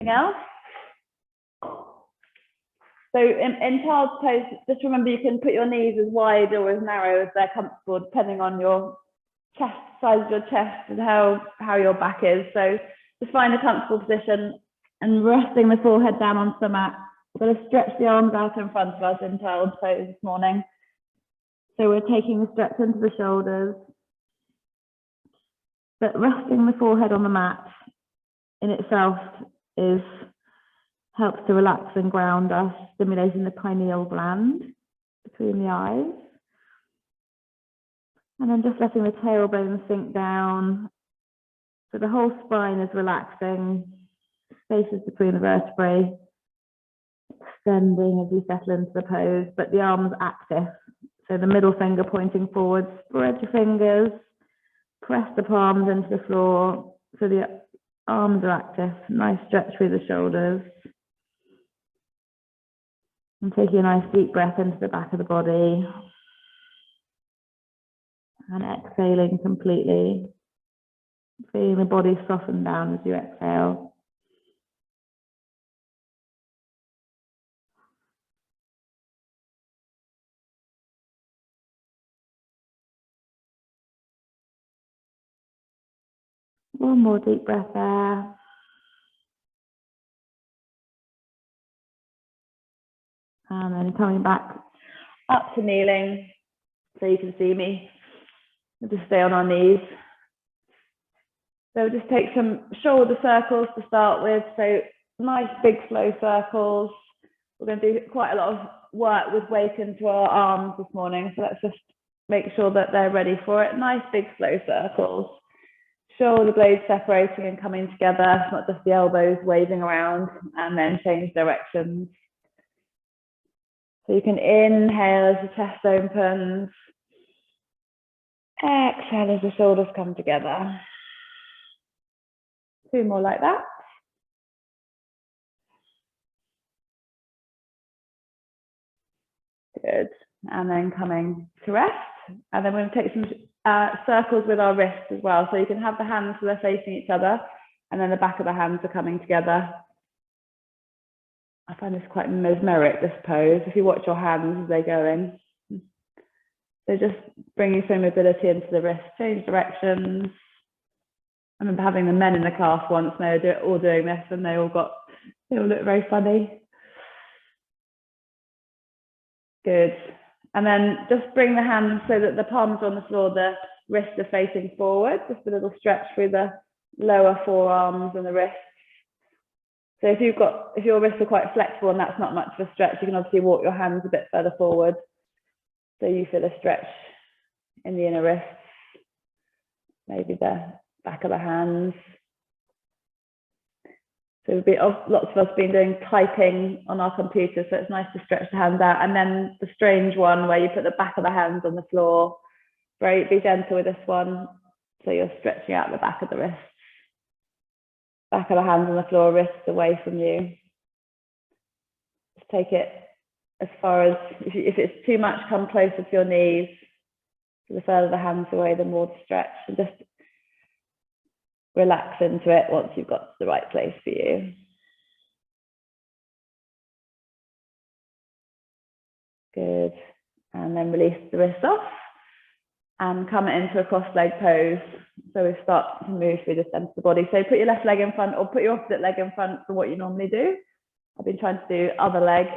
Anything else? So in child's pose, just remember you can put your knees as wide or as narrow as they're comfortable, depending on your chest, size of your chest and how your back is. So just find a comfortable position and resting the forehead down onto the mat. We're going to stretch the arms out in front of us in child's pose this morning. So we're taking the stretch into the shoulders, but resting the forehead on the mat in itself helps to relax and ground us, stimulating the pineal gland between the eyes. And then just letting the tailbone sink down. So the whole spine is relaxing, spaces between the vertebrae extending as you settle into the pose, but the arms active. So the middle finger pointing forward, spread your fingers, press the palms into the floor so the arms are active. Nice stretch through the shoulders. And taking a nice deep breath into the back of the body. And exhaling completely. Feeling the body soften down as you exhale. One more deep breath there. And then coming back up to kneeling, so you can see me. We'll just stay on our knees. So we'll just take some shoulder circles to start with. So nice big slow circles. We're going to do quite a lot of work with weight into our arms this morning. So let's just make sure that they're ready for it. Nice big slow circles. Shoulder blades separating and coming together, not just the elbows waving around, and then change directions. So you can inhale as the chest opens, exhale as the shoulders come together. 2 more like that. Good. And then coming to rest. And then we're going to take some circles with our wrists as well. So you can have the hands so they're facing each other, and then the back of the hands are coming together. I find this quite mesmeric, this pose, if you watch your hands as they're going. So just bringing some mobility into the wrist, change directions. I remember having the men in the class once, and they were all doing this, and they all looked very funny. Good. And then just bring the hands so that the palms are on the floor, the wrists are facing forward, just a little stretch through the lower forearms and the wrists. So if your wrists are quite flexible and that's not much of a stretch, you can obviously walk your hands a bit further forward. So you feel a stretch in the inner wrists, maybe the back of the hands. So lots of us been doing typing on our computer, so it's nice to stretch the hands out. And then the strange one where you put the back of the hands on the floor. Be gentle with this one. So you're stretching out the back of the wrists. Back of the hands on the floor, wrists away from you. Just take it as far as, if it's too much, come closer to your knees. So the further the hands away, the more the stretch. And just relax into it once you've got to the right place for you. Good. And then release the wrists off and come into a cross-leg pose. So we start to move through the centre of the body. So put your left leg in front or put your opposite leg in front for what you normally do. I've been trying to do other leg,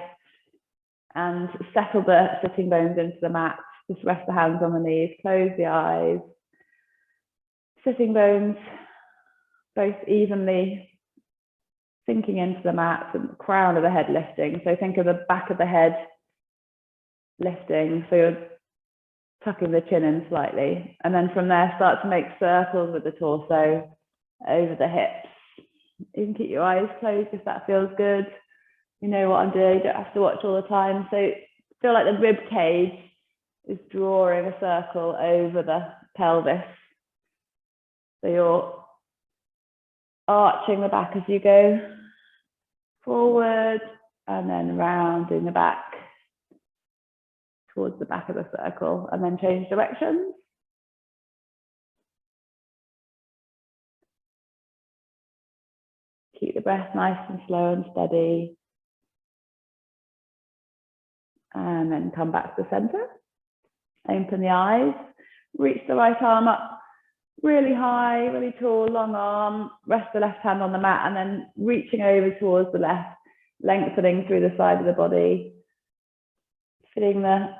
and settle the sitting bones into the mat. Just rest the hands on the knees, close the eyes. Sitting bones both evenly sinking into the mat and the crown of the head lifting. So think of the back of the head lifting. So you're tucking the chin in slightly. And then from there, start to make circles with the torso over the hips. You can keep your eyes closed if that feels good. You know what I'm doing, you don't have to watch all the time. So feel like the rib cage is drawing a circle over the pelvis. So you're arching the back as you go forward and then rounding the back towards the back of the circle, and then change directions. Keep the breath nice and slow and steady. And then come back to the center. Open the eyes. Reach the right arm up really high, really tall, long arm. Rest the left hand on the mat and then reaching over towards the left, lengthening through the side of the body. Feeling the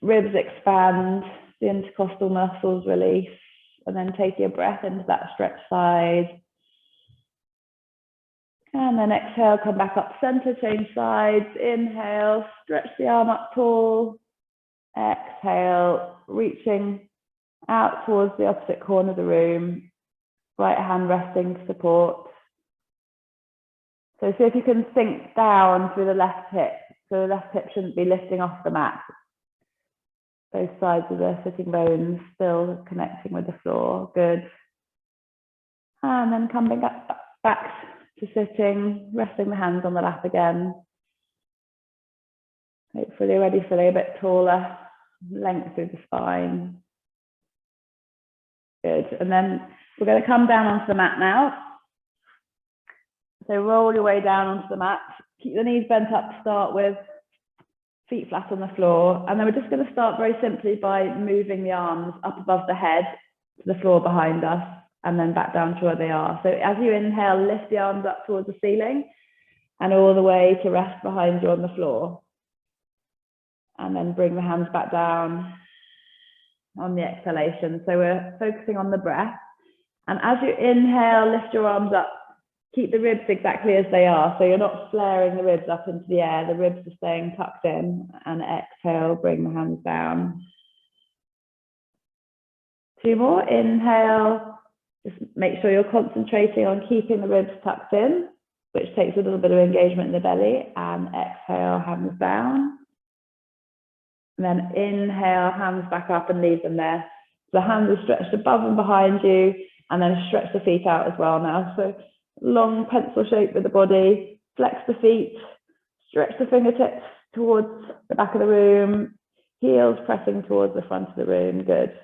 ribs expand, the intercostal muscles release, and then taking a breath into that stretched side. And then exhale, come back up center, change sides. Inhale, stretch the arm up tall. Exhale, reaching out towards the opposite corner of the room. Right hand resting to support. So see if you can sink down through the left hip. So the left hip shouldn't be lifting off the mat. Both sides of the sitting bones still connecting with the floor. Good. And then coming back to sitting, resting the hands on the lap again. Hopefully already feeling a bit taller, length through the spine. Good. And then we're going to come down onto the mat now. So roll your way down onto the mat. Keep the knees bent up to start with, feet flat on the floor. And then we're just going to start very simply by moving the arms up above the head to the floor behind us and then back down to where they are. So as you inhale, lift the arms up towards the ceiling and all the way to rest behind you on the floor. And then bring the hands back down on the exhalation. So we're focusing on the breath. And as you inhale, lift your arms up. Keep the ribs exactly as they are. So you're not flaring the ribs up into the air. The ribs are staying tucked in. And exhale, bring the hands down. 2 more. Inhale. Just make sure you're concentrating on keeping the ribs tucked in, which takes a little bit of engagement in the belly. And exhale, hands down. And then inhale, hands back up and leave them there. So the hands are stretched above and behind you, and then stretch the feet out as well now. So long pencil shape with the body, flex the feet, stretch the fingertips towards the back of the room, heels pressing towards the front of the room. Good.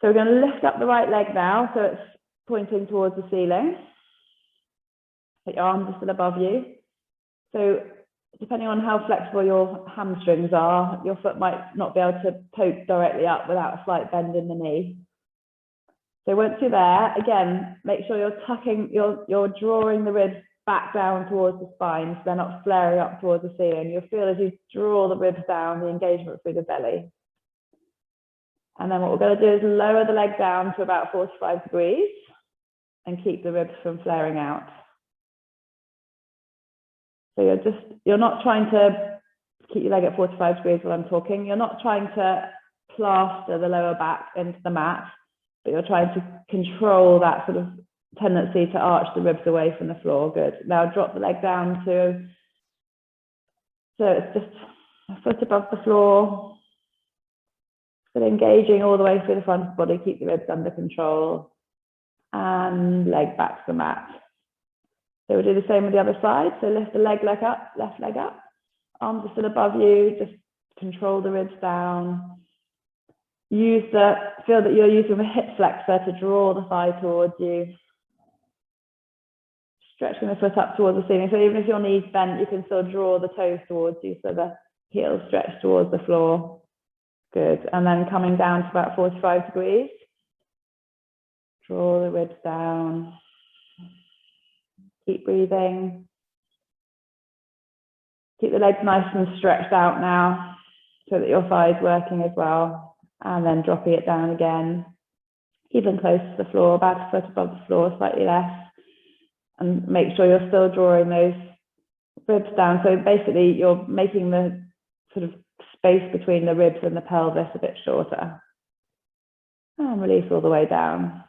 So we're going to lift up the right leg now, so it's pointing towards the ceiling. But your arms are still above you. So depending on how flexible your hamstrings are, your foot might not be able to poke directly up without a slight bend in the knee. So once you're there, again, make sure you're tucking, you're drawing the ribs back down towards the spine, so they're not flaring up towards the ceiling. You'll feel as you draw the ribs down, the engagement through the belly. And then what we're going to do is lower the leg down to about 45 degrees and keep the ribs from flaring out. So you're not trying to keep your leg at 45 degrees while I'm talking. You're not trying to plaster the lower back into the mat, but you're trying to control that sort of tendency to arch the ribs away from the floor. Good. Now drop the leg down so it's just a foot above the floor. But engaging all the way through the front of the body, keep the ribs under control. And leg back to the mat. So we'll do the same with the other side. So lift the leg up, left leg up. Arms are still above you. Just control the ribs down. Feel that you're using the hip flexor to draw the thigh towards you. Stretching the foot up towards the ceiling. So even if your knee's bent, you can still draw the toes towards you so the heels stretch towards the floor. Good. And then coming down to about 45 degrees. Draw the ribs down. Keep breathing. Keep the legs nice and stretched out now so that your thigh is working as well. And then dropping it down again. Keep them close to the floor, about a foot above the floor, slightly less. And make sure you're still drawing those ribs down. So basically you're making the sort of space between the ribs and the pelvis a bit shorter. And release all the way down.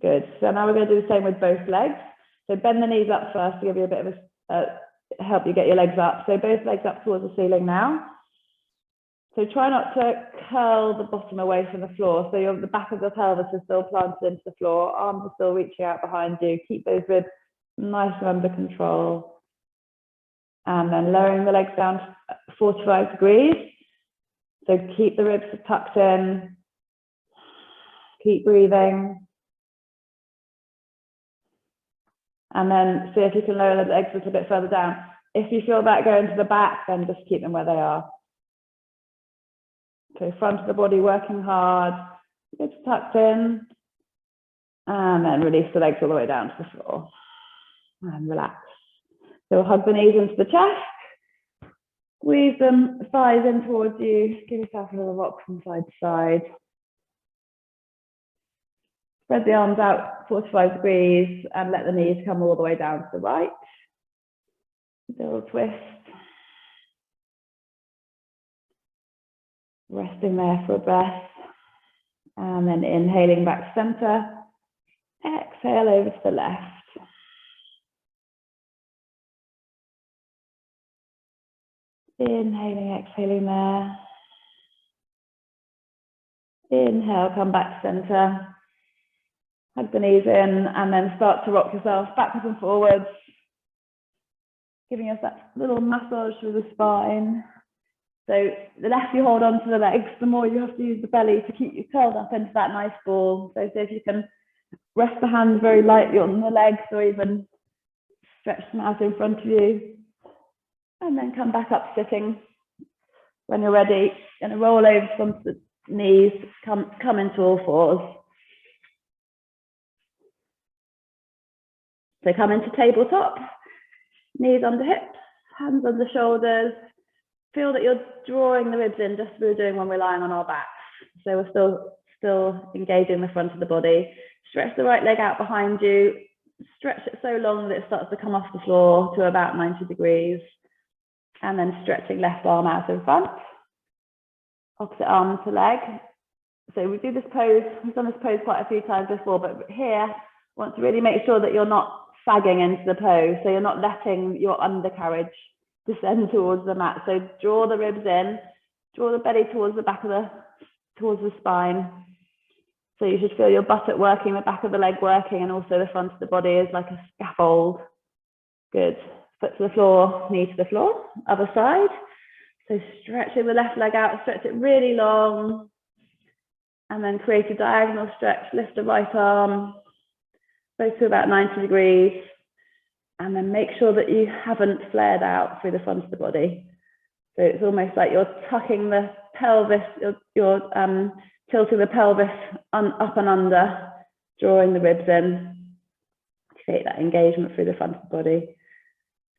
Good. So now we're going to do the same with both legs. So bend the knees up first to give you a bit of help you get your legs up. So both legs up towards the ceiling now. So try not to curl the bottom away from the floor. So the back of the pelvis is still planted into the floor. Arms are still reaching out behind you. Keep those ribs nice and under control. And then lowering the legs down to 45 degrees. So keep the ribs tucked in. Keep breathing. And then see if you can lower the legs a little bit further down. If you feel that going to the back, then just keep them where they are. So front of the body working hard, it's tucked in, and then release the legs all the way down to the floor. And relax. So we'll hug the knees into the chest, squeeze them thighs in towards you, give yourself a little rock from side to side. Spread the arms out 45 degrees and let the knees come all the way down to the right. Little twist. Resting there for a breath. And then inhaling back to center. Exhale over to the left. Inhaling, exhaling there. Inhale, come back to center. Hug the knees in and then start to rock yourself backwards and forwards. Giving us that little massage through the spine. So the less you hold on to the legs, the more you have to use the belly to keep you curled up into that nice ball. So see if you can rest the hands very lightly on the legs or even stretch them out in front of you. And then come back up sitting. When you're ready, going to roll over from the knees, come into all fours. So come into tabletop, knees under hips, hands under shoulders. Feel that you're drawing the ribs in just as we were doing when we're lying on our backs. So we're still engaging the front of the body. Stretch the right leg out behind you. Stretch it so long that it starts to come off the floor to about 90 degrees. And then stretching left arm out in front. Opposite arm to leg. So we do this pose, we've done this pose quite a few times before, but here, want to really make sure that you're not sagging into the pose. So you're not letting your undercarriage descend towards the mat. So draw the ribs in, draw the belly towards the back of towards the spine. So you should feel your buttock working, the back of the leg working, and also the front of the body is like a scaffold. Good. Foot to the floor, knee to the floor, other side. So stretching the left leg out, stretch it really long. And then create a diagonal stretch, lift the right arm, go to about 90 degrees. And then make sure that you haven't flared out through the front of the body. So it's almost like you're tucking the pelvis, you're tilting the pelvis up and under, drawing the ribs in, create that engagement through the front of the body.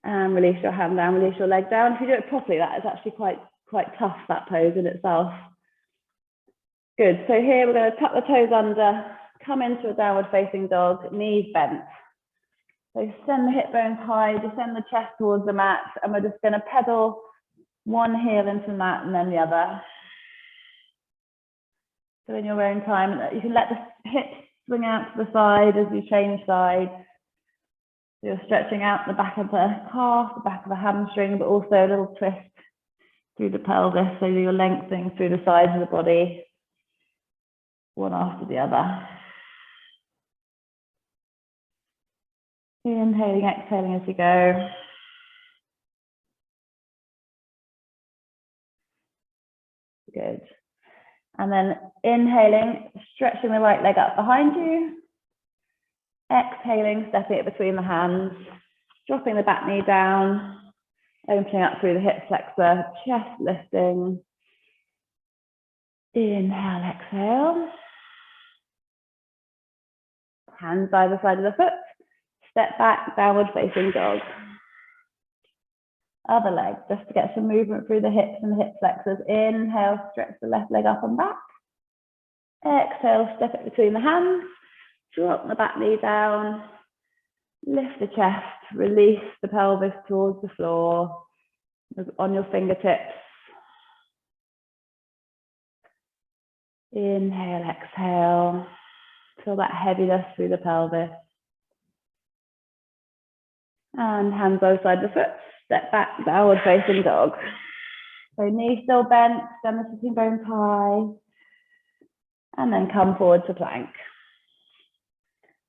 And release your hand down, release your leg down. If you do it properly, that is actually quite tough, that pose in itself. Good, so here we're going to tuck the toes under, come into a downward facing dog, knees bent. So send the hip bones high, descend the chest towards the mat, and we're just going to pedal one heel into the mat and then the other. So in your own time, you can let the hips swing out to the side as you change sides. So you're stretching out the back of the calf, the back of the hamstring, but also a little twist through the pelvis, so you're lengthening through the sides of the body, one after the other. Inhaling, exhaling as you go. Good. And then inhaling, stretching the right leg up behind you. Exhaling, stepping it between the hands, dropping the back knee down, opening up through the hip flexor, chest lifting. Inhale, exhale. Hands either side of the foot. Step back, downward facing dog. Other leg, just to get some movement through the hips and the hip flexors. Inhale, stretch the left leg up and back. Exhale, step it between the hands. Drop the back knee down. Lift the chest, release the pelvis towards the floor on your fingertips. Inhale, exhale. Feel that heaviness through the pelvis. And hands both sides of the foot. Step back, downward facing dog. So knees still bent, stem the sitting bones high. And then come forward to plank.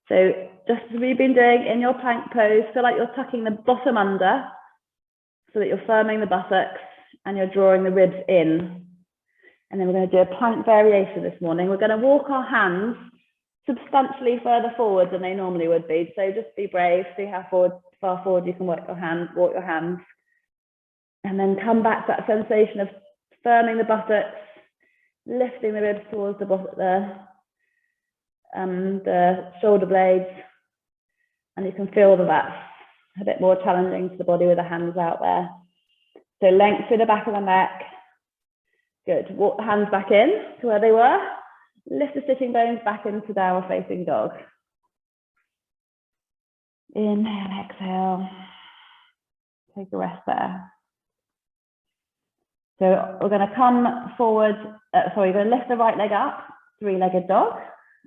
So just as we've been doing in your plank pose, feel like you're tucking the bottom under so that you're firming the buttocks and you're drawing the ribs in. And then we're going to do a plank variation this morning. We're going to walk our hands substantially further forward than they normally would be. So just be brave, see how far forward you can walk your hands. And then come back to that sensation of firming the buttocks, lifting the ribs towards the shoulder blades. And you can feel that that's a bit more challenging to the body with the hands out there. So length through the back of the neck. Good. Walk the hands back in to where they were. Lift the sitting bones back into downward facing dog. Inhale, exhale. Take a rest there. So we're going to come forward. We're going to lift the right leg up, three-legged dog,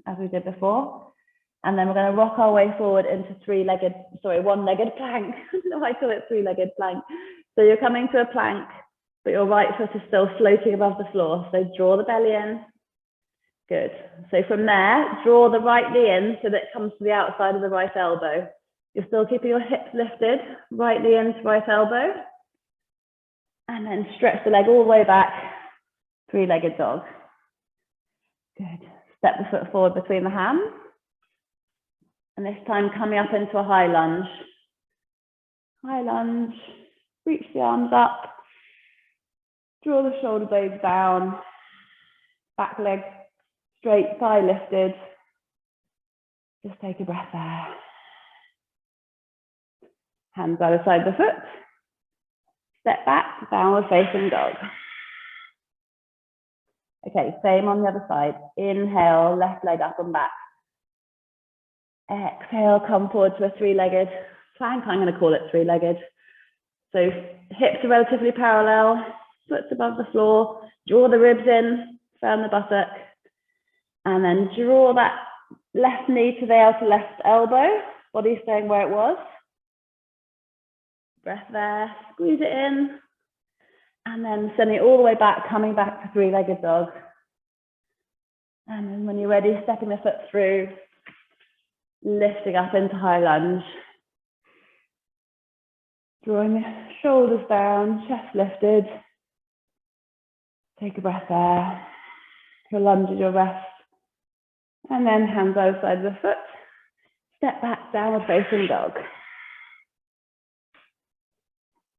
as we did before. And then we're going to rock our way forward into one-legged plank. No, I call it three-legged plank. So you're coming to a plank, but your right foot is still floating above the floor. So draw the belly in. Good. So from there, draw the right knee in so that it comes to the outside of the right elbow. You're still keeping your hips lifted, right knee into right elbow. And then stretch the leg all the way back, three-legged dog. Good. Step the foot forward between the hands. And this time coming up into a high lunge. High lunge, reach the arms up, draw the shoulder blades down, back leg straight, thigh lifted. Just take a breath there. Hands either side of the foot. Step back, downward facing dog. Okay, same on the other side. Inhale, left leg up and back. Exhale, come forward to a three-legged plank. I'm going to call it three-legged. So hips are relatively parallel, foot's above the floor. Draw the ribs in, firm the buttock. And then draw that left knee to the outer left elbow. Body staying where it was. Breath there, squeeze it in. And then sending it all the way back, coming back to three-legged dog. And then when you're ready, stepping the foot through, lifting up into high lunge. Drawing the shoulders down, chest lifted. Take a breath there. Your lunge is your rest. And then hands either side of the foot. Step back, downward facing dog.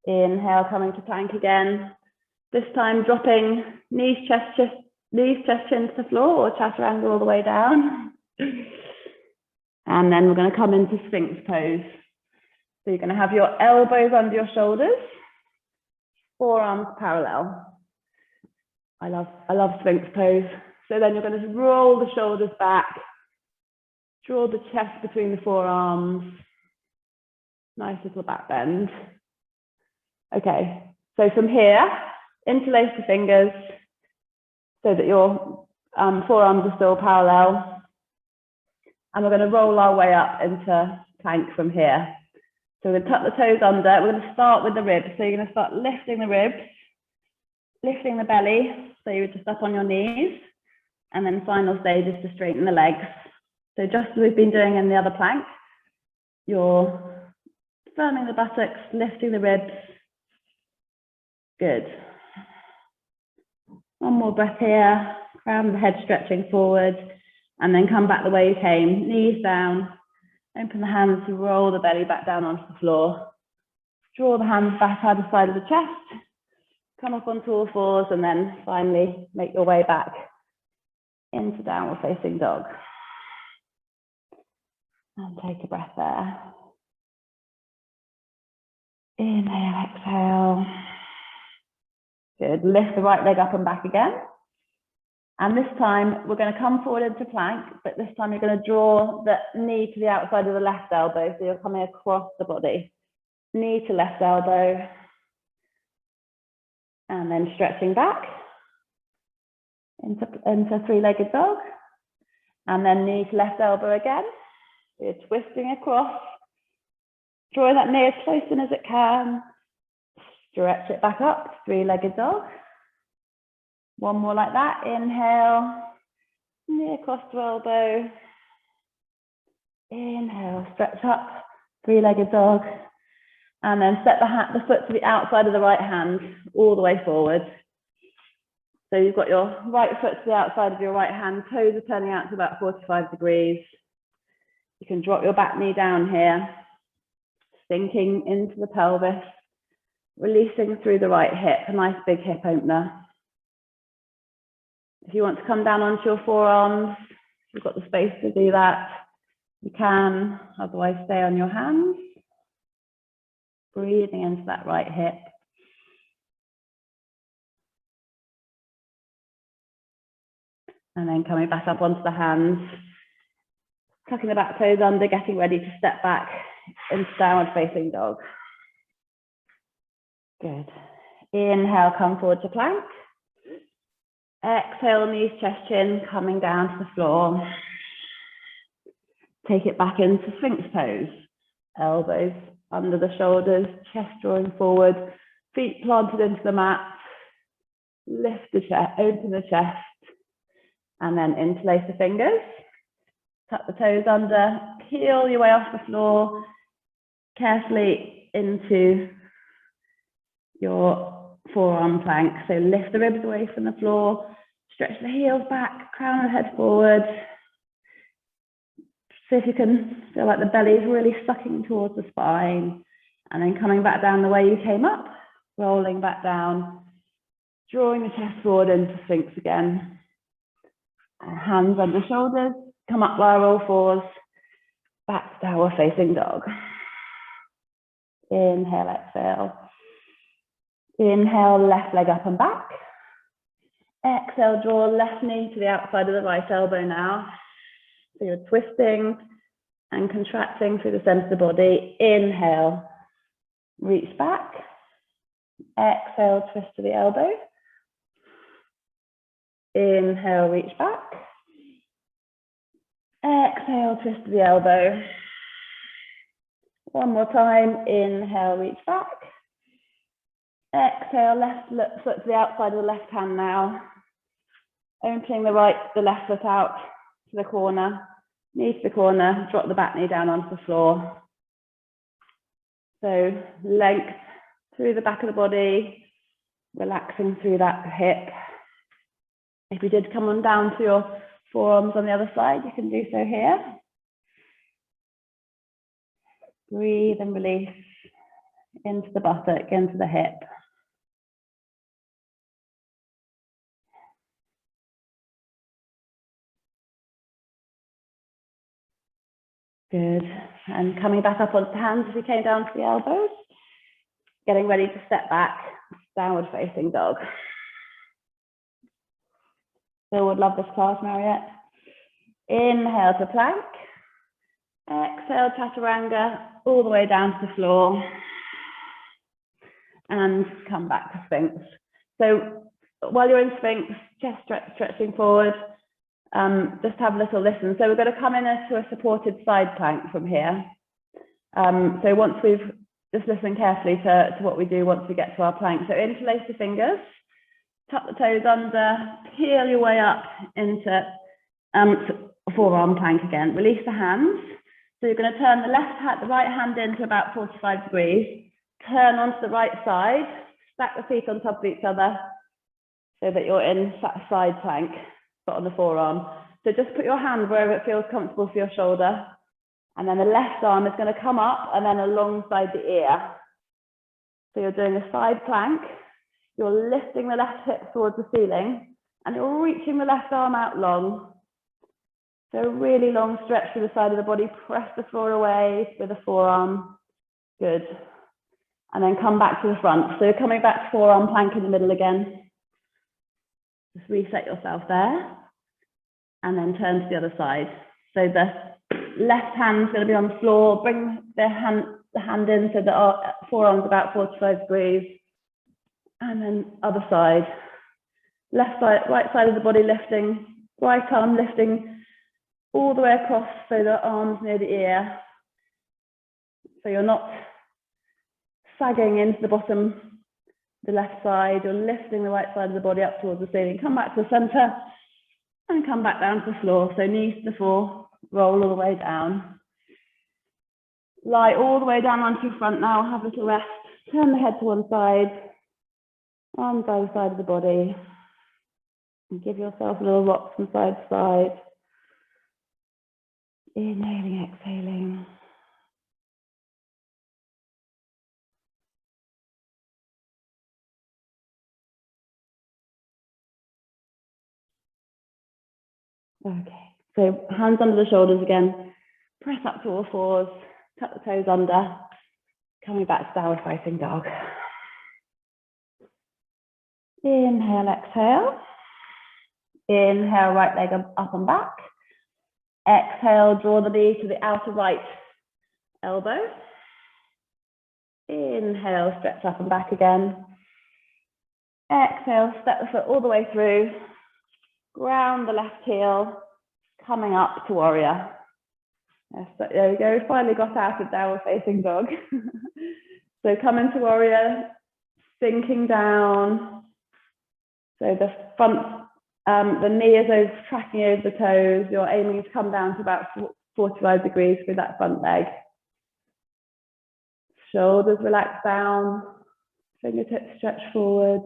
Inhale, coming to plank again. This time dropping knees, chest, chin to the floor or chaturanga all the way down. And then we're going to come into Sphinx pose. So you're going to have your elbows under your shoulders, forearms parallel. I love Sphinx pose. So then you're going to roll the shoulders back, draw the chest between the forearms. Nice little back bend. Okay, so from here, interlace the fingers so that your forearms are still parallel. And we're going to roll our way up into plank from here. So we're going to tuck the toes under. We're going to start with the ribs. So you're going to start lifting the ribs, lifting the belly. So you're just up on your knees. And then final stage is to straighten the legs. So just as we've been doing in the other plank, you're firming the buttocks, lifting the ribs. Good. One more breath here. Crown of the head stretching forward. And then come back the way you came. Knees down. Open the hands to roll the belly back down onto the floor. Draw the hands back either side of the chest. Come up onto all fours and then finally make your way back into downward facing dog. And take a breath there. Inhale, exhale. Good. Lift the right leg up and back again. And this time we're going to come forward into plank, but this time you're going to draw the knee to the outside of the left elbow. So you're coming across the body. Knee to left elbow. And then stretching back into three-legged dog. And then knee to left elbow again. You're twisting across. Draw that knee as close in as it can. Stretch it back up, three-legged dog. One more like that. Inhale, knee across to elbow. Inhale, stretch up, three-legged dog. And then set the foot to the outside of the right hand, all the way forward. So you've got your right foot to the outside of your right hand, toes are turning out to about 45 degrees. You can drop your back knee down here, sinking into the pelvis, releasing through the right hip, a nice big hip opener. If you want to come down onto your forearms, you've got the space to do that. You can, otherwise stay on your hands. Breathing into that right hip. And then coming back up onto the hands, tucking the back toes under, getting ready to step back into downward facing dog. Good. Inhale, come forward to plank. Exhale, knees, chest, chin, coming down to the floor. Take it back into Sphinx pose. Elbows under the shoulders, chest drawing forward, feet planted into the mat. Lift the chest, open the chest. And then interlace the fingers, tuck the toes under, peel your way off the floor, carefully into your forearm plank. So lift the ribs away from the floor, stretch the heels back, crown the head forward. See if you can feel like the belly is really sucking towards the spine, and then coming back down the way you came up, rolling back down, drawing the chest forward into Sphinx again. Hands under shoulders, come up via all fours, back to downward facing dog. Inhale, exhale. Inhale, left leg up and back. Exhale, draw left knee to the outside of the right elbow now. So you're twisting and contracting through the center of the body. Inhale, reach back. Exhale, twist to the elbow. Inhale, reach back. Exhale, twist to the elbow. One more time. Inhale, reach back. Exhale, left foot to the outside of the left hand now. Opening the left foot out to the corner, knee to the corner, drop the back knee down onto the floor. So length through the back of the body, relaxing through that hip. If you did come on down to your forearms on the other side, you can do so here. Breathe and release into the buttock, into the hip. Good. And coming back up onto the hands as you came down to the elbows. Getting ready to step back, downward facing dog. Still would love this class, Mariette. Inhale to plank. Exhale, chaturanga, all the way down to the floor. And come back to Sphinx. So while you're in Sphinx, chest stretching forward, just have a little listen. So we're going to come into a supported side plank from here. So once we've just listened carefully to what we do once we get to our plank. So interlace the fingers, tuck the toes under, peel your way up into a forearm plank again. Release the hands. So you're going to turn the right hand into about 45 degrees. Turn onto the right side, stack the feet on top of each other so that you're in side plank, but on the forearm. So just put your hand wherever it feels comfortable for your shoulder. And then the left arm is going to come up and then alongside the ear. So you're doing a side plank. You're lifting the left hip towards the ceiling and you're reaching the left arm out long. So a really long stretch through the side of the body. Press the floor away with the forearm. Good. And then come back to the front. So you're coming back to forearm plank in the middle again. Just reset yourself there. And then turn to the other side. So the left hand's going to be on the floor. Bring the hand in so that our forearm's about 45 degrees. And then other side. Left side, right side of the body lifting. Right arm lifting all the way across so the arm's near the ear. So you're not sagging into the bottom, the left side. You're lifting the right side of the body up towards the ceiling. Come back to the center and come back down to the floor. So knees to the floor, roll all the way down. Lie all the way down onto your front now. Have a little rest. Turn the head to one side. Arms by the side of the body. And give yourself a little rock from side to side. Inhaling, exhaling. Okay, so hands under the shoulders again. Press up to all fours, tuck the toes under. Coming back to downward facing dog. Inhale, exhale. Inhale, right leg up and back. Exhale, draw the knee to the outer right elbow. Inhale, stretch up and back again. Exhale, step the foot all the way through. Ground the left heel, coming up to warrior. Yes, there we go, finally got out of downward facing dog. So come into warrior, sinking down. So the front, the knee is over, tracking over the toes. You're aiming to come down to about 45 degrees with that front leg. Shoulders relax down, fingertips stretch forward.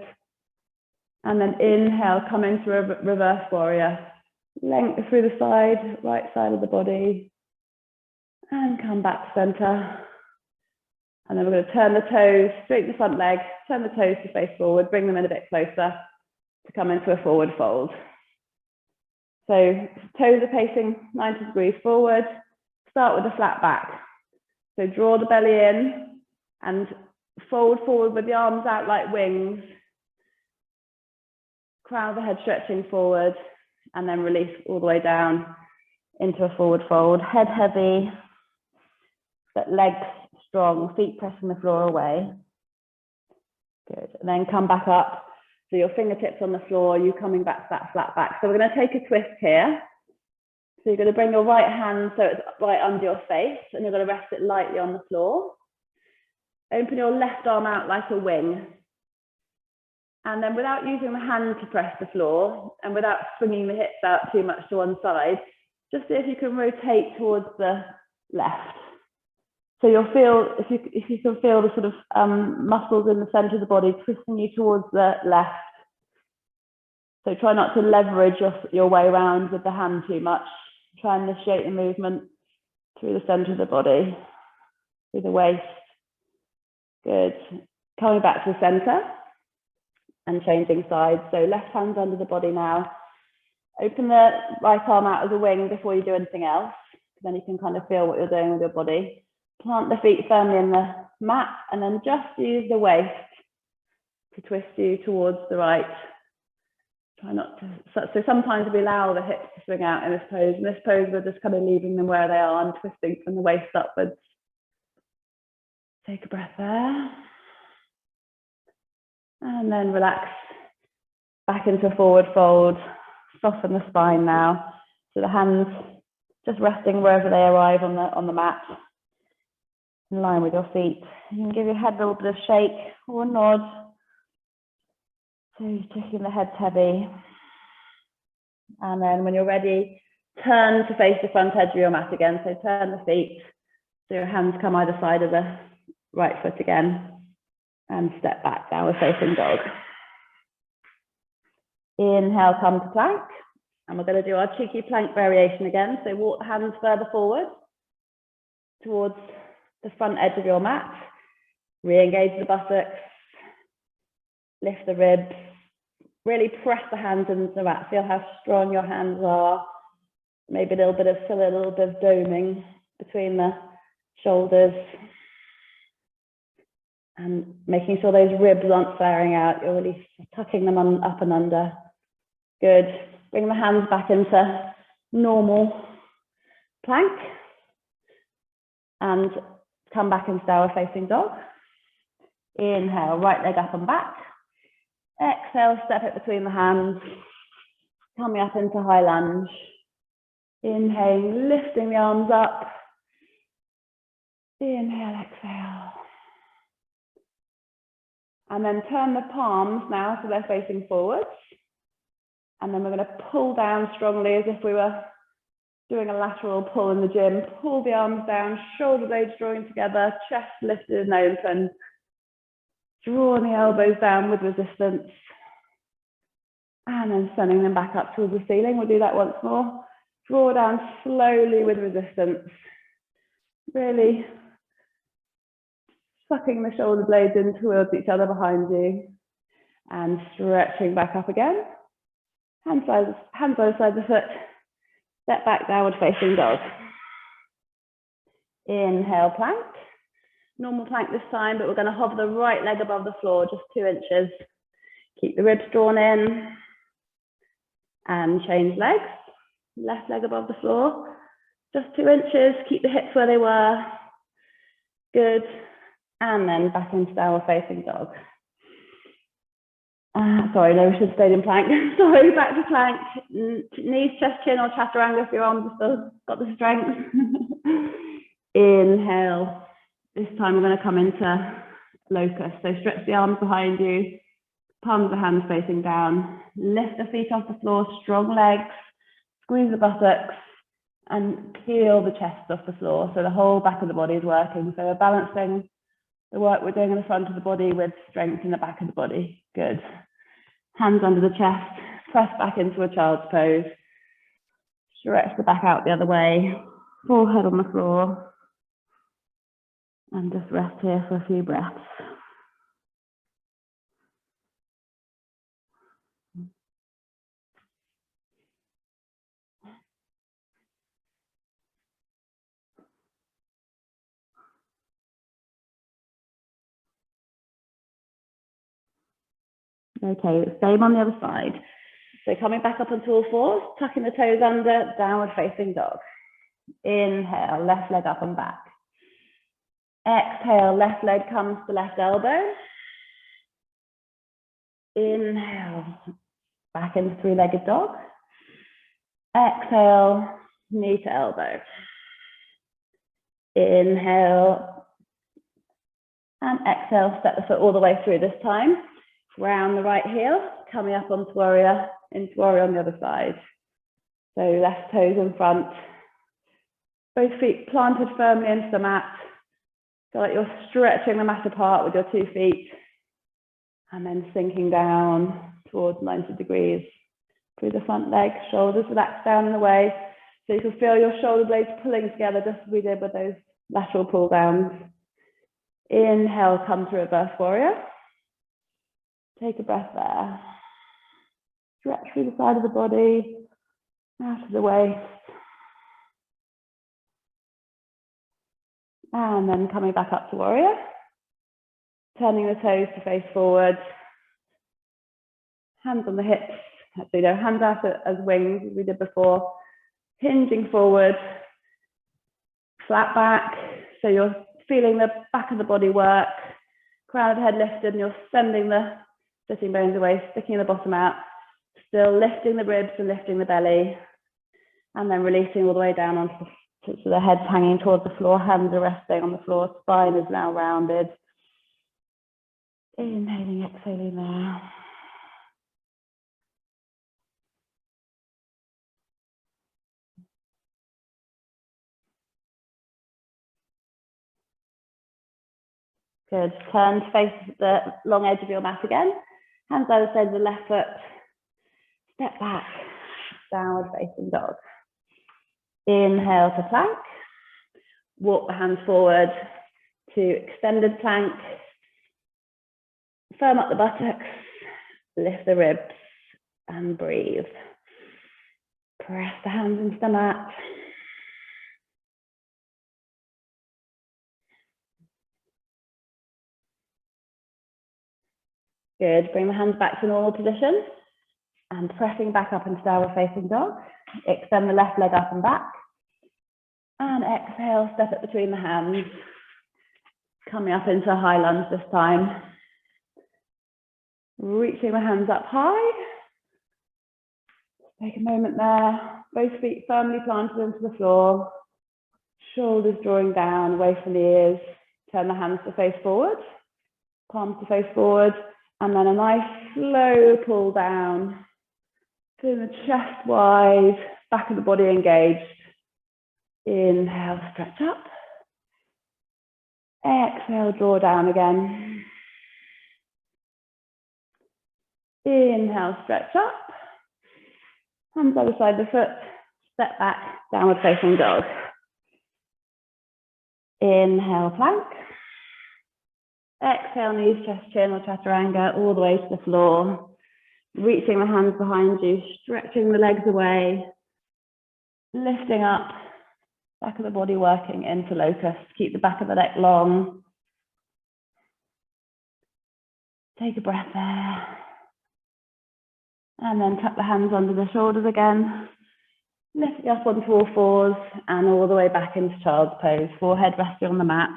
And then inhale, come into a reverse warrior. Length through the side, right side of the body. And come back to center. And then we're going to turn the toes, straighten the front leg, turn the toes to face forward, bring them in a bit closer to come into a forward fold. So toes are facing 90 degrees forward. Start with a flat back. So draw the belly in and fold forward with the arms out like wings. Crown of the head stretching forward and then release all the way down into a forward fold. Head heavy, but legs strong, feet pressing the floor away. Good. And then come back up. So your fingertips on the floor, you coming back to that flat back. So we're going to take a twist here. So you're going to bring your right hand so it's right under your face and you're going to rest it lightly on the floor. Open your left arm out like a wing. And then without using the hand to press the floor and without swinging the hips out too much to one side, just see if you can rotate towards the left. So you'll feel, if you can feel the sort of muscles in the center of the body twisting you towards the left. So try not to leverage your way around with the hand too much. Try and initiate the movement through the center of the body, through the waist. Good. Coming back to the center and changing sides. So left hand's under the body now. Open the right arm out as a wing before you do anything else. Then you can kind of feel what you're doing with your body. Plant the feet firmly in the mat and then just use the waist to twist you towards the right. Try not to, so sometimes we allow the hips to swing out in this pose. In this pose, we're just kind of leaving them where they are and twisting from the waist upwards. Take a breath there. And then relax back into a forward fold. Soften the spine now. So the hands just resting wherever they arrive on the mat. In line with your feet. You can give your head a little bit of shake or nod. So you're checking the head's heavy. And then when you're ready, turn to face the front edge of your mat again. So turn the feet. So your hands come either side of the right foot again. And step back, downward facing dog. Inhale, come to plank. And we're going to do our cheeky plank variation again. So walk the hands further forward towards the front edge of your mat. Re-engage the buttocks. Lift the ribs. Really press the hands into the mat. Feel how strong your hands are. Maybe a little bit of doming between the shoulders. And making sure those ribs aren't flaring out. You're really tucking them up and under. Good. Bring the hands back into normal plank. And come back into downward facing dog. Inhale, right leg up and back. Exhale, step it between the hands. Coming up into high lunge. Inhaling, lifting the arms up. Inhale, exhale. And then turn the palms now so they're facing forwards. And then we're going to pull down strongly as if we were doing a lateral pull in the gym. Pull the arms down, shoulder blades drawing together, chest lifted and open. Drawing the elbows down with resistance. And then sending them back up towards the ceiling. We'll do that once more. Draw down slowly with resistance. Really sucking the shoulder blades in towards each other behind you. And stretching back up again. Hands either side of the foot. Step back, downward facing dog. Inhale, plank. Normal plank this time, but we're going to hover the right leg above the floor, just 2 inches. Keep the ribs drawn in. And change legs. Left leg above the floor. Just 2 inches. Keep the hips where they were. Good. And then back into downward facing dog. Sorry, no, we should have stayed in plank. Sorry, back to plank. Knees, chest, chin, or chaturanga if your arms have still got the strength. Inhale. This time we're going to come into locust. So stretch the arms behind you. Palms of the hands facing down. Lift the feet off the floor. Strong legs. Squeeze the buttocks. And peel the chest off the floor. So the whole back of the body is working. So we're balancing the work we're doing in the front of the body with strength in the back of the body. Good. Hands under the chest, press back into a child's pose. Stretch the back out the other way, forehead on the floor. And just rest here for a few breaths. Okay, same on the other side. So coming back up onto all fours, tucking the toes under, downward facing dog. Inhale, left leg up and back. Exhale, left leg comes to left elbow. Inhale, back into 3-legged dog. Exhale, knee to elbow. Inhale, and exhale, step the foot all the way through this time. Round the right heel, coming up onto warrior, into warrior on the other side. So left toes in front, both feet planted firmly into the mat. Feel like you're stretching the mat apart with your 2 feet. And then sinking down towards 90 degrees through the front leg, shoulders relaxed down and away. So you can feel your shoulder blades pulling together just as we did with those lateral pull downs. Inhale, come to reverse warrior. Take a breath there. Stretch through the side of the body, out of the waist. And then coming back up to warrior. Turning the toes to face forward. Hands on the hips. Actually, no, hands out as wings, as we did before. Hinging forward. Flat back. So you're feeling the back of the body work. Crown of the head lifted, and you're sending the sitting bones away, sticking the bottom out. Still lifting the ribs and lifting the belly. And then releasing all the way down onto the head's hanging towards the floor. Hands are resting on the floor. Spine is now rounded. Inhaling, exhaling now. Good. Turn to face the long edge of your mat again. Hands either side of the left foot. Step back. Downward facing dog. Inhale to plank. Walk the hands forward to extended plank. Firm up the buttocks. Lift the ribs and breathe. Press the hands into the mat. Good. Bring the hands back to normal position and pressing back up into downward facing dog. Extend the left leg up and back. And exhale, step it between the hands. Coming up into a high lunge this time. Reaching the hands up high. Take a moment there. Both feet firmly planted into the floor. Shoulders drawing down away from the ears. Turn the hands to face forward. Palms to face forward. And then a nice slow pull down. Feeling the chest wide, back of the body engaged. Inhale, stretch up. Exhale, draw down again. Inhale, stretch up. Hands either side of the foot, step back, downward facing dog. Inhale, plank. Exhale, knees, chest, chin, or chaturanga, all the way to the floor. Reaching the hands behind you, stretching the legs away, lifting up, back of the body working into locust. Keep the back of the neck long. Take a breath there. And then tuck the hands under the shoulders again. Lift up onto all fours and all the way back into child's pose. Forehead resting on the mat.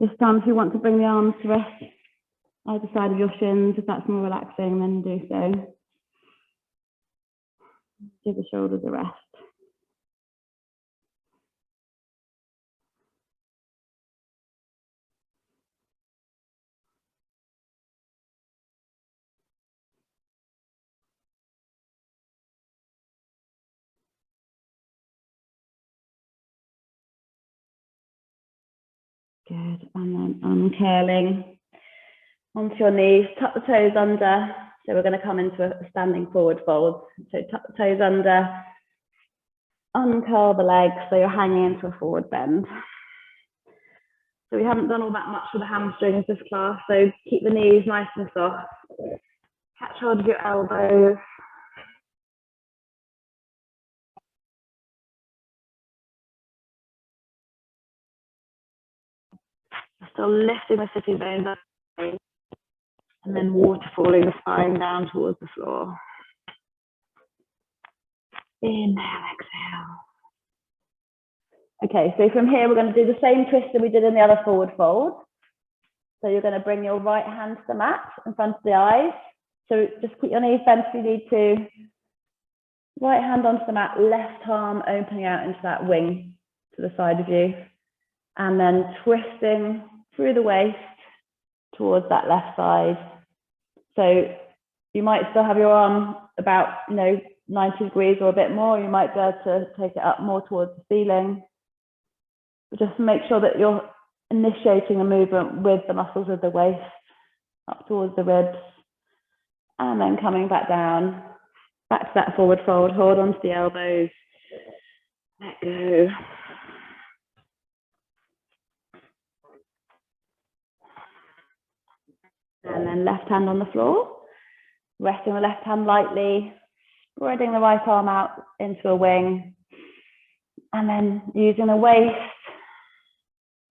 This time, if you want to bring the arms to rest either side of your shins, if that's more relaxing, then do so. Give the shoulders a rest. Good, and then uncurling onto your knees, tuck the toes under. So we're going to come into a standing forward fold. So tuck the toes under, uncurl the legs so you're hanging into a forward bend. So we haven't done all that much for the hamstrings this class, so keep the knees nice and soft. Catch hold of your elbows. Still lifting the sitting bones up, and then waterfalling the spine down towards the floor. Inhale, exhale. Okay, so from here we're going to do the same twist that we did in the other forward fold. So you're going to bring your right hand to the mat in front of the eyes. So just keep your knees bent if you need to. Right hand onto the mat, left arm opening out into that wing to the side of you. And then twisting through the waist towards that left side. So you might still have your arm about 90 degrees or a bit more. You might be able to take it up more towards the ceiling. But just make sure that you're initiating a movement with the muscles of the waist up towards the ribs. And then coming back down, back to that forward fold. Hold onto the elbows. Let go. And then left hand on the floor, resting the left hand lightly, spreading the right arm out into a wing, and then using the waist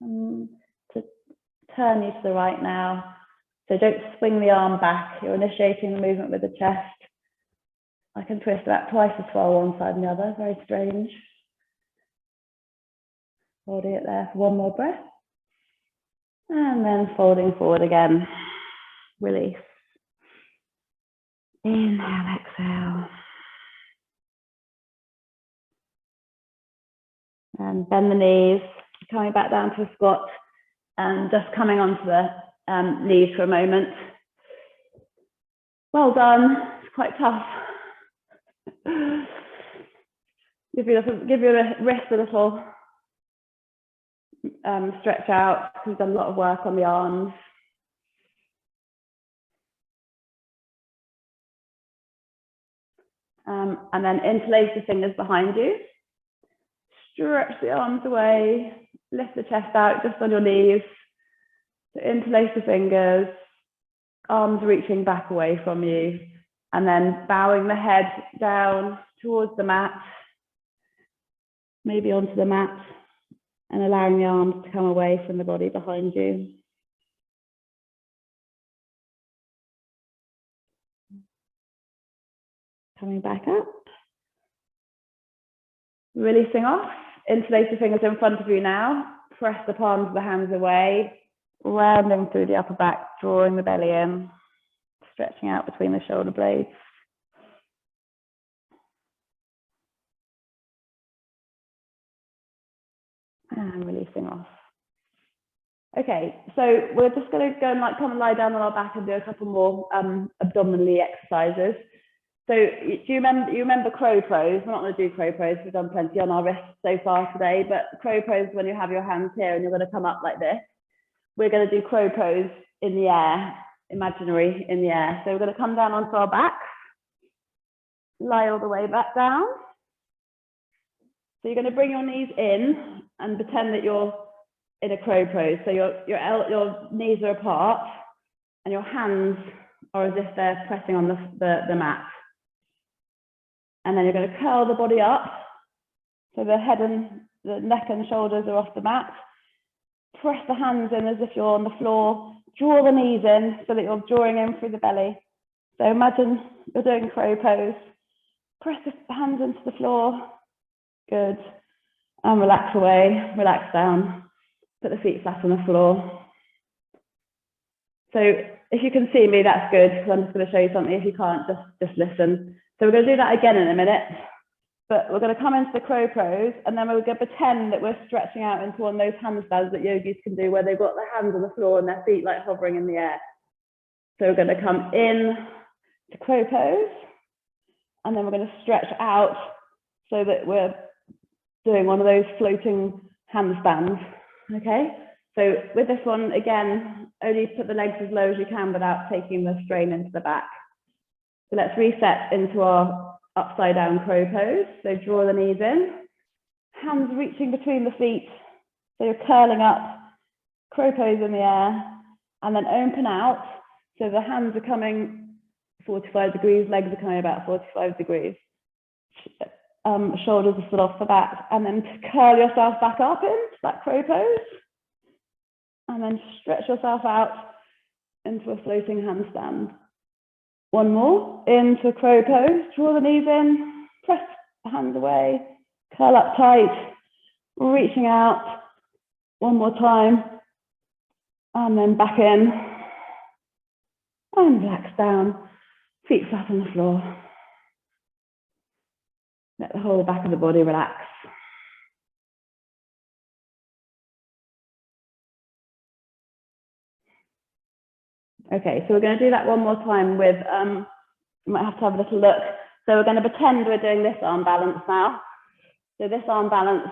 to turn you to the right now. So don't swing the arm back, you're initiating the movement with the chest. I can twist about twice as far one side and the other, very strange. Holding it there for one more breath. And then folding forward again. Release. Inhale, exhale. And bend the knees, coming back down to a squat and just coming onto the knees for a moment. Well done. It's quite tough. Give your wrist a little stretch out. We've done a lot of work on the arms. And then interlace the fingers behind you. Stretch the arms away. Lift the chest out just on your knees. So interlace the fingers. Arms reaching back away from you. And then bowing the head down towards the mat. Maybe onto the mat. And allowing the arms to come away from the body behind you. Coming back up. Releasing off. Interlace the fingers in front of you now. Press the palms of the hands away. Rounding through the upper back, drawing the belly in. Stretching out between the shoulder blades. And releasing off. Okay, so we're just going to go and come and lie down on our back and do a couple more abdominally exercises. So you remember crow pose? We're not going to do crow pose. We've done plenty on our wrists so far today, but crow pose when you have your hands here and you're going to come up like this. We're going to do crow pose in the air, imaginary in the air. So we're going to come down onto our back. lie all the way back down. So you're going to bring your knees in and pretend that you're in a crow pose. So your knees are apart and your hands are as if they're pressing on the mat. And then you're going to curl the body up. So the head and the neck and shoulders are off the mat. Press the hands in as if you're on the floor. Draw the knees in so that you're drawing in through the belly. So imagine you're doing crow pose. Press the hands into the floor. Good. And relax away, relax down. Put the feet flat on the floor. So if you can see me, that's good, because I'm just going to show you something. If you can't, just listen. So we're going to do that again in a minute. But we're going to come into the crow pose, and then we're going to pretend that we're stretching out into one of those handstands that yogis can do, where they've got their hands on the floor and their feet like hovering in the air. So we're going to come in to crow pose, and then we're going to stretch out so that we're doing one of those floating handstands. Okay, so with this one, again, only put the legs as low as you can without taking the strain into the back. So let's reset into our upside down crow pose. So draw the knees in, hands reaching between the feet. So you're curling up, crow pose in the air, and then open out. So the hands are coming 45 degrees, legs are coming about 45 degrees. Shoulders are still off the back, and then curl yourself back up into that crow pose, and then stretch yourself out into a floating handstand. One more, into crow pose, draw the knees in, press the hands away, curl up tight, reaching out. One more time, and then back in, and relax down, feet flat on the floor. Let the whole back of the body relax. Okay, so we're going to do that one more time with, you might have to have a little look. So we're going to pretend we're doing this arm balance now. So this arm balance,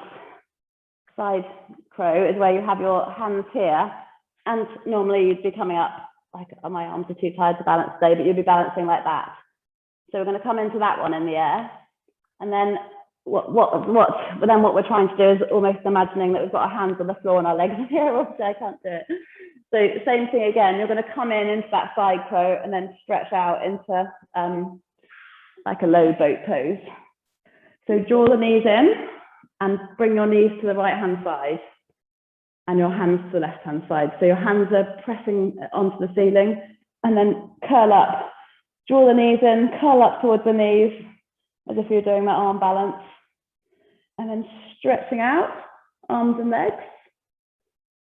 side crow, is where you have your hands here. And normally you'd be coming up, like, oh, my arms are too tired to balance today, but you'd be balancing like that. So we're going to come into that one in the air. And then what we're trying to do is almost imagining that we've got our hands on the floor and our legs are here. Obviously, I can't do it. So same thing again, you're going to come in into that side crow and then stretch out into like a low boat pose. So draw the knees in and bring your knees to the right hand side and your hands to the left hand side. So your hands are pressing onto the ceiling, and then curl up. Draw the knees in, curl up towards the knees, as if you're doing that arm balance, and then stretching out, arms and legs,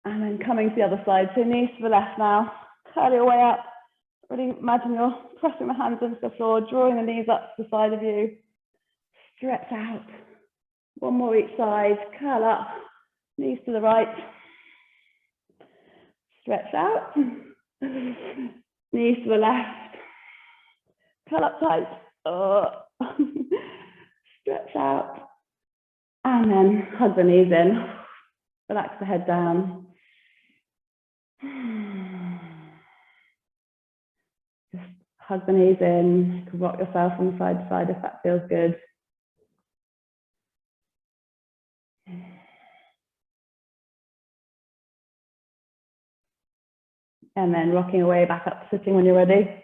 and then coming to the other side. So knees to the left now, curl your way up. Really imagine you're pressing the hands into the floor, drawing the knees up to the side of you. Stretch out. One more each side, curl up, knees to the right. Stretch out, knees to the left. Curl up tight. Stretch out, and then hug the knees in, relax the head down. Just hug the knees in, you can rock yourself from side to side if that feels good. And then rocking away back up to sitting when you're ready.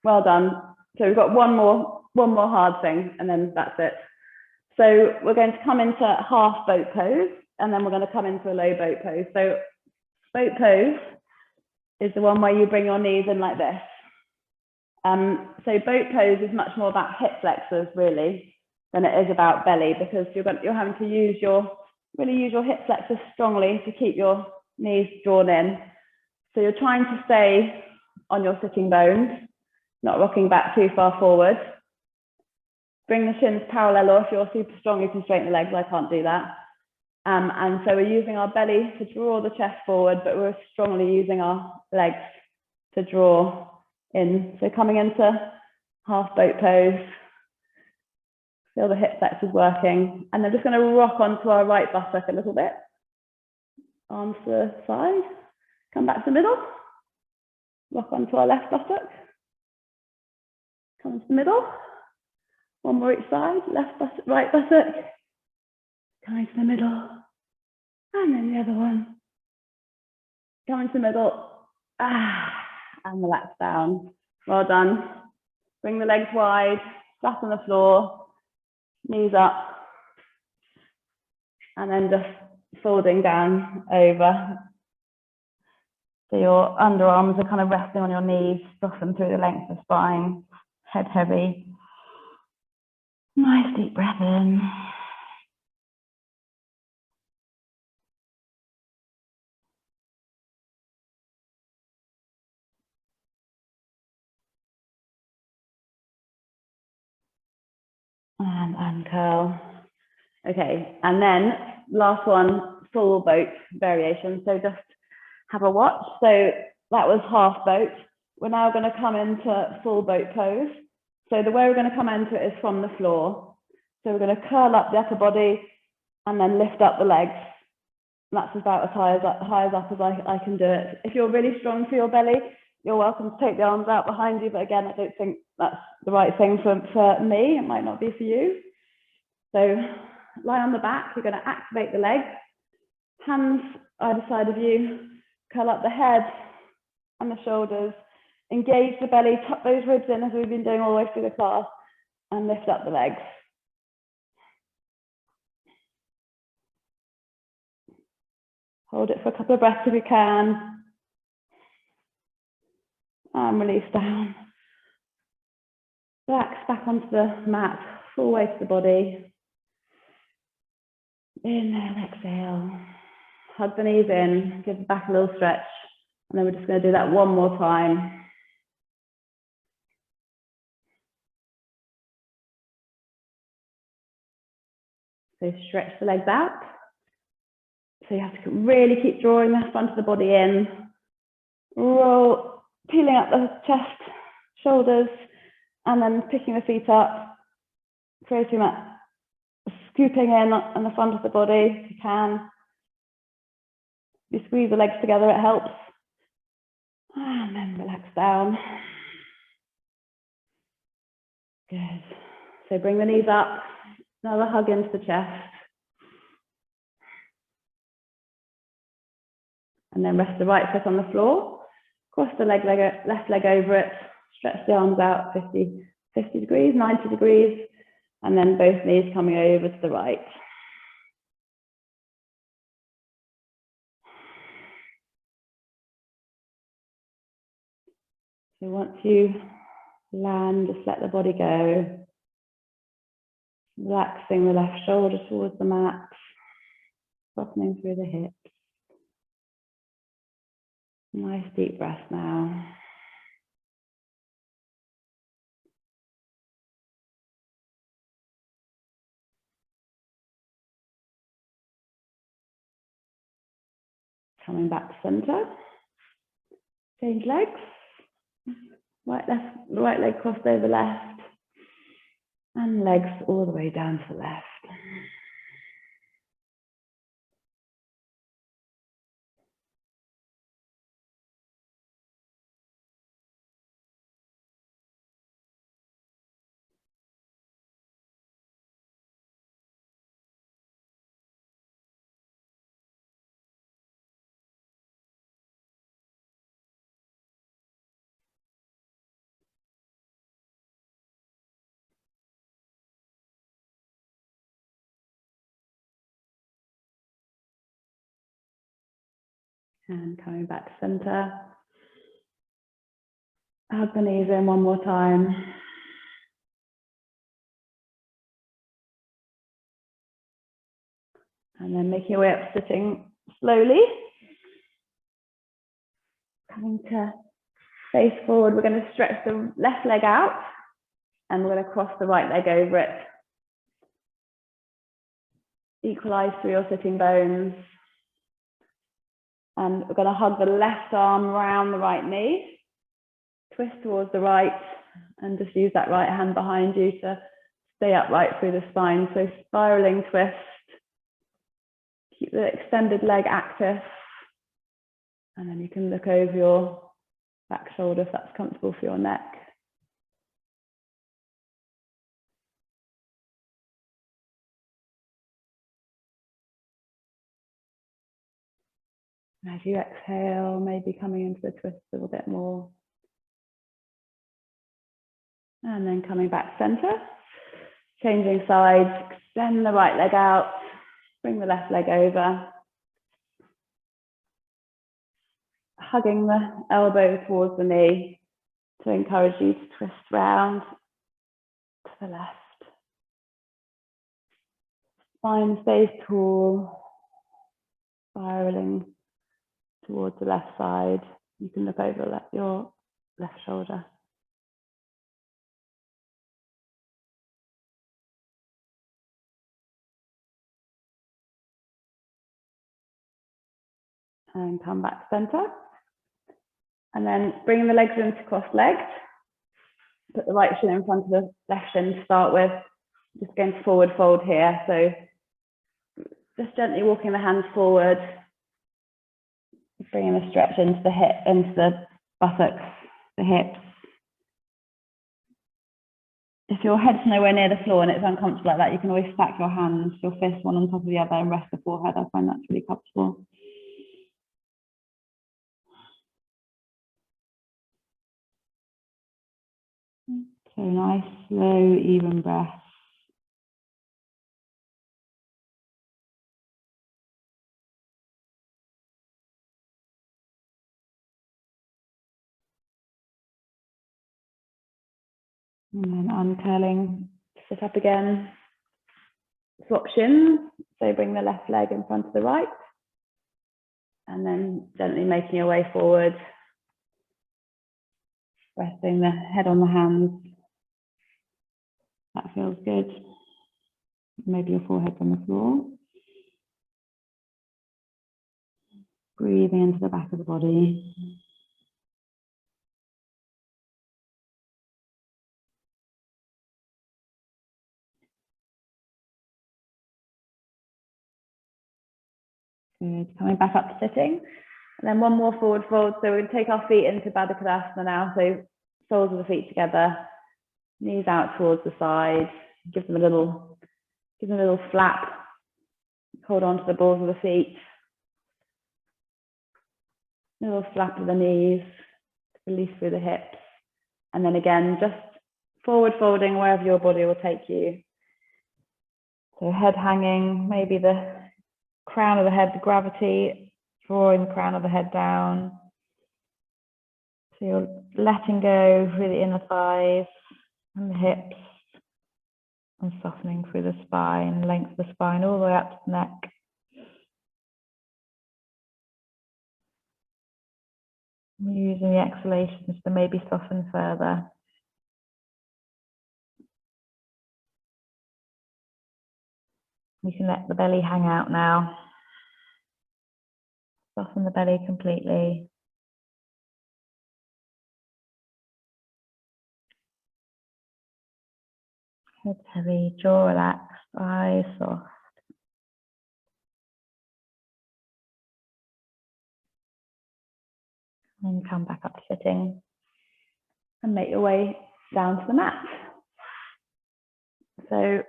Well done. So we've got one more hard thing, and then that's it. So we're going to come into half boat pose, and then we're going to come into a low boat pose. So boat pose is the one where you bring your knees in like this. So boat pose is much more about hip flexors really than it is about belly, because you're having to really use your hip flexors strongly to keep your knees drawn in. So you're trying to stay on your sitting bones, not rocking back too far forward. Bring the shins parallel, or if you're super strong, you can straighten the legs. I can't do that. And so we're using our belly to draw the chest forward, but we're strongly using our legs to draw in. So coming into half boat pose, feel the hip flexors working. And then just going to rock onto our right buttock a little bit. Arms to the side, come back to the middle. Rock onto our left buttock. Come into the middle. One more each side. Left buttock, right buttock. Come into the middle. And then the other one. Come into the middle. And relax down. Well done. Bring the legs wide, flat on the floor, knees up. And then just folding down over. So your underarms are kind of resting on your knees, soften through the length of the spine, head heavy. Nice deep breath in. And uncurl. Okay, and then last one, full boat variation. So just have a watch. So that was half boat. We're now going to come into full boat pose. So the way we're going to come into it is from the floor. So we're going to curl up the upper body and then lift up the legs. And that's about as high as up as I can do it. If you're really strong for your belly, you're welcome to take the arms out behind you. But again, I don't think that's the right thing for me. It might not be for you. So lie on the back. You're going to activate the legs. Hands either side of you. Curl up the head and the shoulders. Engage the belly. Tuck those ribs in as we've been doing all the way through the class. And lift up the legs. Hold it for a couple of breaths if you can. And release down. Relax back onto the mat, full weight of the body. Inhale, exhale. Hug the knees in, give the back a little stretch. And then we're just going to do that one more time. So stretch the legs out. So you have to really keep drawing the front of the body in. Roll, peeling up the chest, shoulders, and then picking the feet up, creating that scooping in on the front of the body if you can. You squeeze the legs together, it helps. And then relax down. Good. So bring the knees up, another hug into the chest. And then rest the right foot on the floor. Cross the left leg over it. Stretch the arms out 50 degrees, 90 degrees. And then both knees coming over to the right. So once you land, just let the body go. Relaxing the left shoulder towards the mat. Softening through the hips. Nice deep breath now. Coming back to center. Change legs. Right leg crossed over left. And legs all the way down to the left. And coming back to center. Hug the knees in one more time. And then making your way up, sitting slowly. Coming to face forward, we're going to stretch the left leg out. And we're going to cross the right leg over it. Equalize through your sitting bones. And we're going to hug the left arm around the right knee. Twist towards the right. And just use that right hand behind you to stay upright through the spine. So spiraling twist. Keep the extended leg active. And then you can look over your back shoulder if that's comfortable for your neck. As you exhale, maybe coming into the twist a little bit more. And then coming back center, changing sides, extend the right leg out, bring the left leg over. Hugging the elbow towards the knee to encourage you to twist round to the left. Spine stays tall, spiraling towards the left side. You can look over your left shoulder. And come back center. And then bring the legs into cross-legged. Put the right shin in front of the left shin to start with. Just going to forward fold here. So just gently walking the hands forward. Bringing the stretch into the hip, into the buttocks, the hips. If your head's nowhere near the floor and it's uncomfortable like that, you can always stack your hands, your fists one on top of the other, and rest the forehead. I find that's really comfortable. So nice, slow, even breath. And then uncurling, sit up again. Swap shins, so bring the left leg in front of the right. And then gently making your way forward. Resting the head on the hands. That feels good. Maybe your forehead's on the floor. Breathing into the back of the body. Good. Coming back up to sitting. And then one more forward fold. So we're going to take our feet into Baddha Konasana now. So soles of the feet together, knees out towards the side. Give them a little flap. Hold on to the balls of the feet. A little flap of the knees. Release through the hips. And then again, just forward folding wherever your body will take you. So head hanging, maybe the crown of the head, the gravity, drawing the crown of the head down. So you're letting go through the inner thighs and the hips and softening through the spine, length of the spine all the way up to the neck. Using the exhalations to maybe soften further. You can let the belly hang out now. Soften the belly completely. Head heavy, jaw relaxed, eyes soft. And come back up to sitting. And make your way down to the mat. So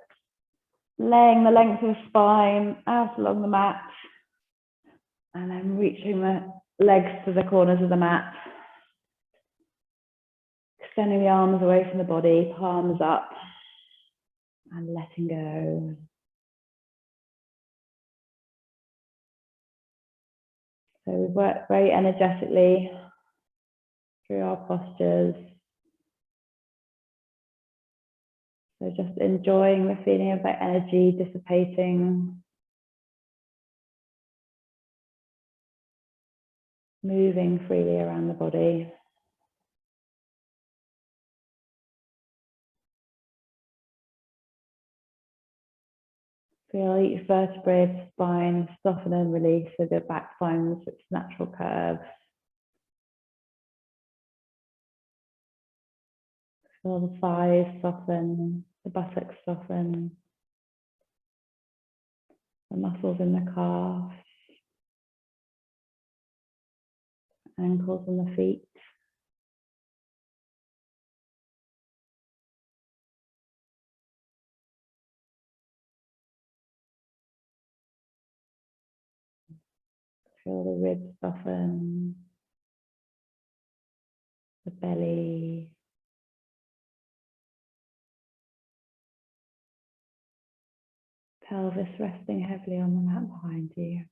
laying the length of the spine out along the mat. And then reaching the legs to the corners of the mat. Extending the arms away from the body, palms up. And letting go. So we work very energetically through our postures. So just enjoying the feeling of that energy dissipating. Moving freely around the body. Feel each vertebrae of the spine soften and release so the back finds its natural curve. Feel the thighs soften, the buttocks soften, the muscles in the calf, ankles and the feet Feel the ribs soften, the belly. Pelvis resting heavily on the mat behind you.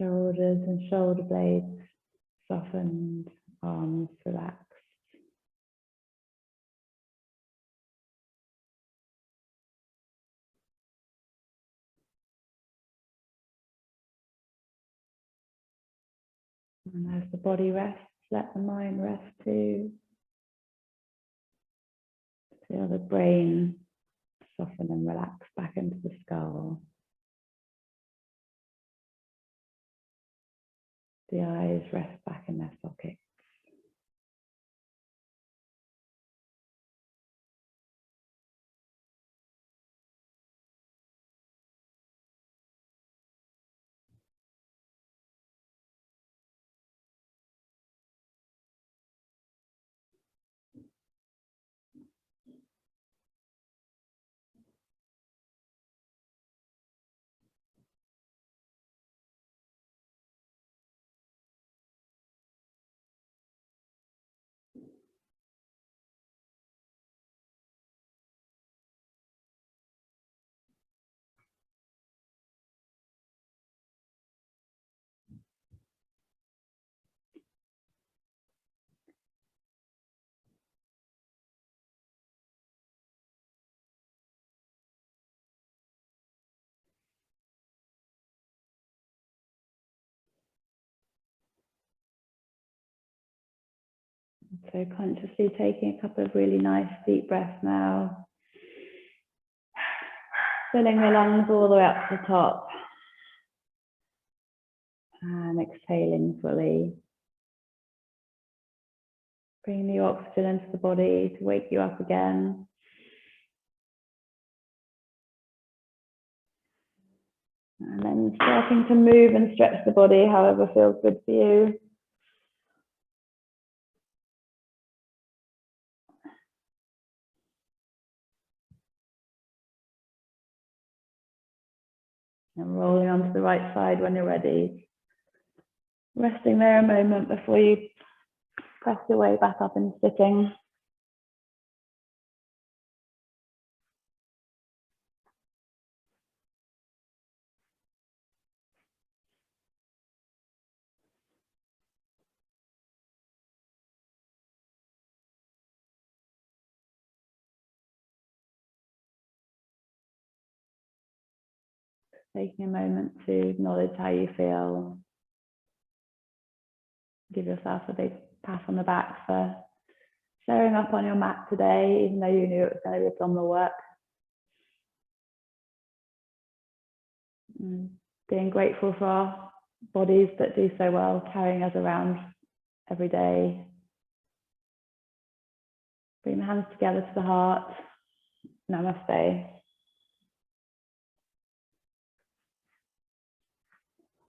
Shoulders and shoulder blades softened, arms relaxed. And as the body rests, let the mind rest too. Feel the brain soften and relax back into the skull. The eyes rest back in their sockets. So consciously taking a couple of really nice deep breaths now. Filling the lungs all the way up to the top. And exhaling fully. Bring the oxygen into the body to wake you up again. And then starting to move and stretch the body however feels good for you. And rolling onto the right side when you're ready. Resting there a moment before you press your way back up into sitting. Taking a moment to acknowledge how you feel. Give yourself a big pat on the back for showing up on your mat today, even though you knew it was going to be abdominal work. Being grateful for our bodies that do so well, carrying us around every day. Bring the hands together to the heart. Namaste.